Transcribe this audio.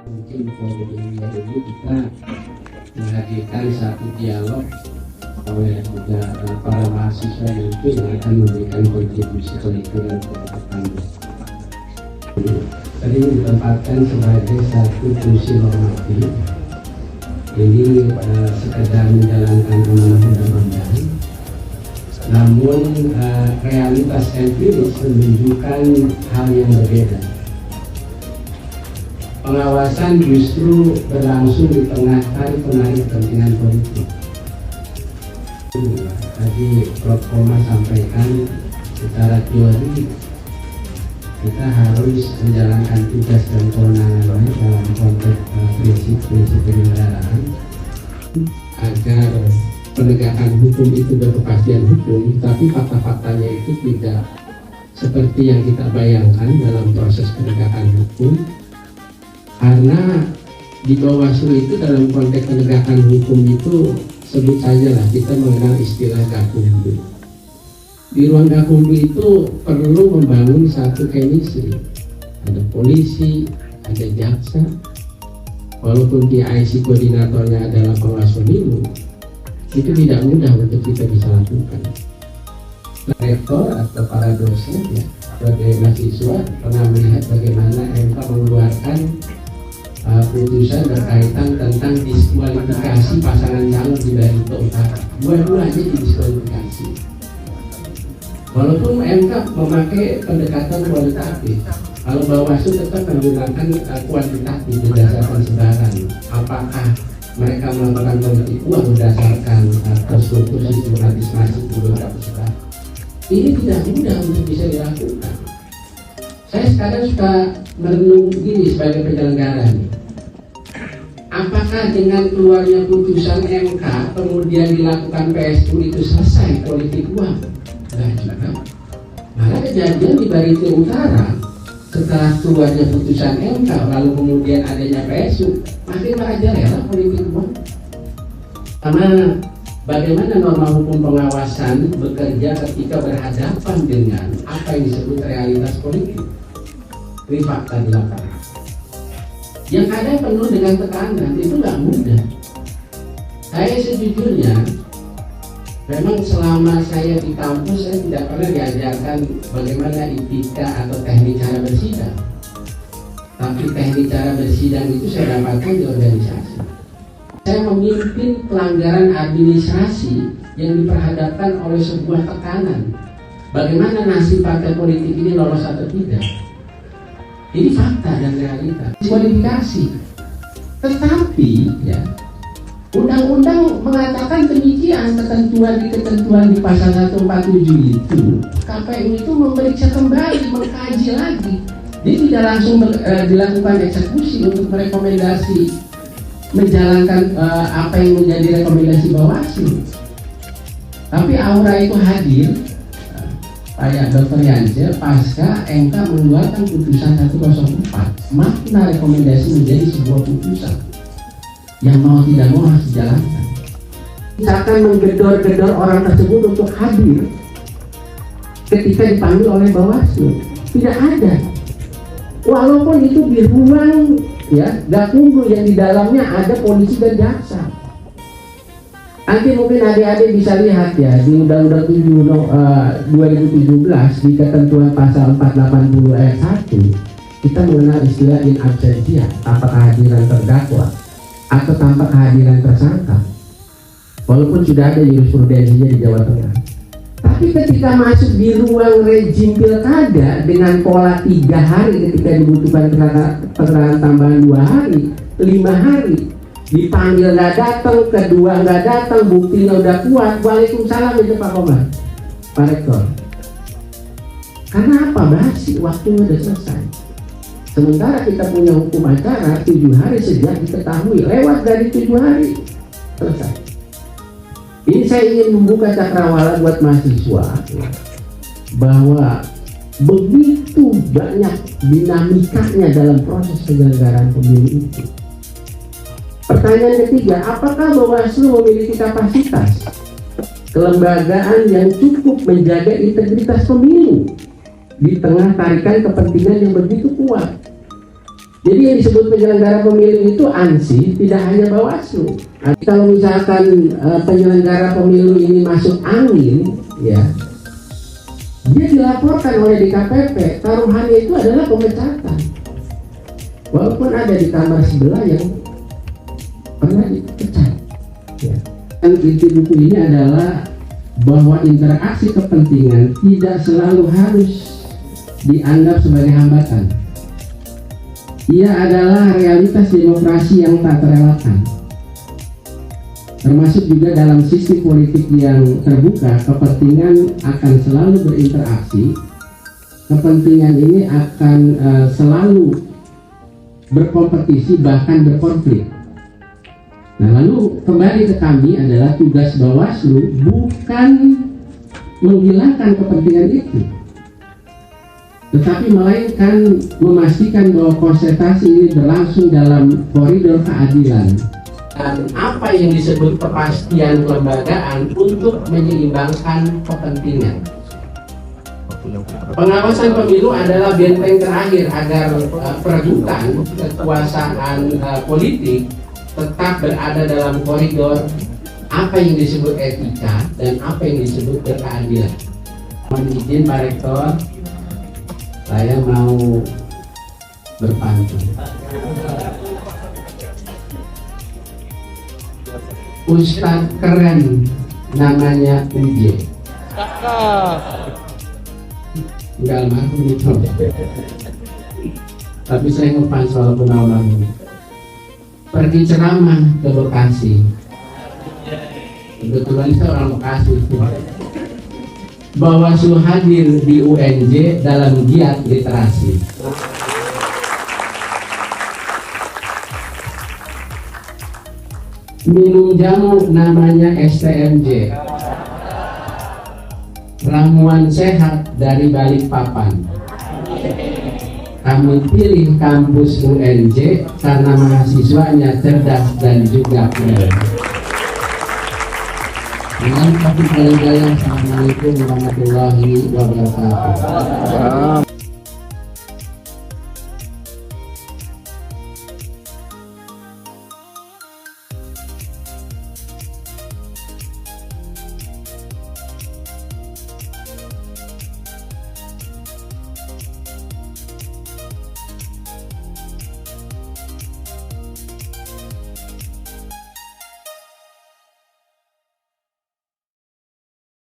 Mungkin forum ini kita menghadirkan satu dialog oleh juga para mahasiswa yang akan memberikan kontribusi kolektif ke depan. Tadi ditempatkan sebagai satu fungsi normatif. Ini sekedar menjalankan amanah undang-undang. Namun realitas empiris menunjukkan hal yang berbeda. Pengawasan justru berlangsung di tengah tarik-menarik kepentingan politik. Tadi Prof. Koma sampaikan secara teori kita harus menjalankan tugas dan kewenangan dalam konteks prinsip-prinsip penyelenggaraan agar penegakan hukum itu berkepastian hukum, tapi fakta-faktanya itu tidak seperti yang kita bayangkan dalam proses penegakan hukum. Karena di Bawaslu itu dalam konteks penegakan hukum itu sebut saja lah kita mengenal istilah gakumdu. Di ruang gakumdu itu perlu membangun satu chemistry. Ada polisi, ada jaksa. Walaupun PIC koordinatornya adalah pengawas pemilu, itu tidak mudah untuk kita bisa lakukan. Rektor atau para dosen ya, sebagai mahasiswa pernah melihat bagaimana MK mengeluarkan putusan berkaitan tentang diskualifikasi pasangan calon di Barito Utara. Dua-duanya didiskualifikasi. Walaupun MK memakai pendekatan kualitatif, kalau Bawaslu tetap menggunakan kuantitatif berdasarkan sebaran. Apakah mereka melakukan politik uang berdasarkan terstruktur sistematisasi beberapa sebaran? Ini tidak mudah untuk bisa dilakukan. Saya sekarang suka merenung begini sebagai penyelenggara. Apakah dengan keluarnya putusan MK kemudian dilakukan PSU itu selesai politik uang? Tidak juga. Malah kejadian di Barito Utara setelah keluarnya putusan MK lalu kemudian adanya PSU makin merajalela politik uang. Karena bagaimana norma hukum pengawasan bekerja ketika berhadapan dengan apa yang disebut realitas politik. Ini fakta di lapangan. Yang ada penuh dengan tekanan itu nggak mudah. Saya sejujurnya, memang selama saya di kampus saya tidak pernah diajarkan bagaimana etika atau teknik cara bersidang. Tapi teknik cara bersidang itu saya dapatkan di organisasi. Saya memimpin pelanggaran administrasi yang diperhadapkan oleh sebuah tekanan. Bagaimana nasib partai politik ini lolos atau tidak? Ini fakta dan realita. Diskualifikasi. Tetapi ya, undang-undang mengatakan demikian ketentuan di pasal 147 itu KPU itu memeriksa kembali, mengkaji lagi. Dia tidak langsung dilakukan eksekusi untuk merekomendasi menjalankan apa yang menjadi rekomendasi Bawaslu. Tapi aura itu hadir. Kayak Dr. Yance pasca MK mengeluarkan putusan 104, makna rekomendasi menjadi sebuah putusan yang mau tidak mau harus dijalankan. Kita akan menggedor-gedor orang tersebut untuk hadir ketika dipanggil oleh Bawaslu. Tidak ada. Walaupun itu di ruang ya gakumdu yang di dalamnya ada polisi dan jaksa. Nanti mungkin adik-adik bisa lihat ya di Undang-Undang 7 2017 di ketentuan pasal 480 ayat 1 kita mengenal istilah in absentia, tanpa kehadiran terdakwa atau tanpa kehadiran tersangka. Walaupun sudah ada jurisprudensinya di Jawa Tengah. Tapi ketika masuk di ruang rejim pilkada dengan pola 3 hari ketika dibutuhkan keterangan tambahan 2 hari, 5 hari, dipanggil nggak datang, kedua nggak datang, buktinya udah kuat, waalaikumsalam itu Pak Komar, Pak Rektor. Karena apa? Basi, waktunya udah selesai. Sementara kita punya hukum acara 7 hari sejak diketahui, lewat dari 7 hari selesai. Ini saya ingin membuka cakrawala buat mahasiswa bahwa begitu banyak dinamikanya dalam proses penyelenggaraan pemilu itu. Pertanyaan ketiga, apakah Bawaslu memiliki kapasitas kelembagaan yang cukup menjaga integritas pemilu di tengah tarikan kepentingan yang begitu kuat? Jadi yang disebut penyelenggara pemilu itu ANSI, tidak hanya Bawaslu. Nah, kalau misalkan penyelenggara pemilu ini masuk angin, ya, dia dilaporkan oleh DKPP, taruhannya itu adalah pemecatan. Walaupun ada di kamar sebelah yang pernah dipecat. Ya. Dan inti buku ini adalah bahwa interaksi kepentingan tidak selalu harus dianggap sebagai hambatan. Ia adalah realitas demokrasi yang tak terelakkan. Termasuk juga dalam sistem politik yang terbuka, kepentingan akan selalu berinteraksi. Kepentingan ini akan selalu berkompetisi, bahkan berkonflik. Nah, lalu kembali ke kami adalah tugas Bawaslu bukan menghilangkan kepentingan itu, tetapi melainkan memastikan bahwa konsentrasi ini berlangsung dalam koridor keadilan dan apa yang disebut kepastian kelembagaan untuk menyeimbangkan kepentingan. Pengawasan pemilu adalah benteng terakhir agar perebutan kekuasaan politik tetap berada dalam koridor apa yang disebut etika dan apa yang disebut keadilan. Mohon izin Pak Rektor, saya mau berpantun. Ustadz keren namanya UJ. Enggak almarhum itu. Tapi saya ngefans walaupun almarhum. Pergi ceramah ke Bekasi. Kebetulan saya orang Bekasi. Bawaslu hadir di UNJ dalam giat literasi. Minum jamu namanya STMJ. Ramuan sehat dari Balikpapan. Kami pilih kampus UNJ karena mahasiswanya cerdas dan juga keren. Dengan topik Assalamualaikum warahmatullahi wabarakatuh.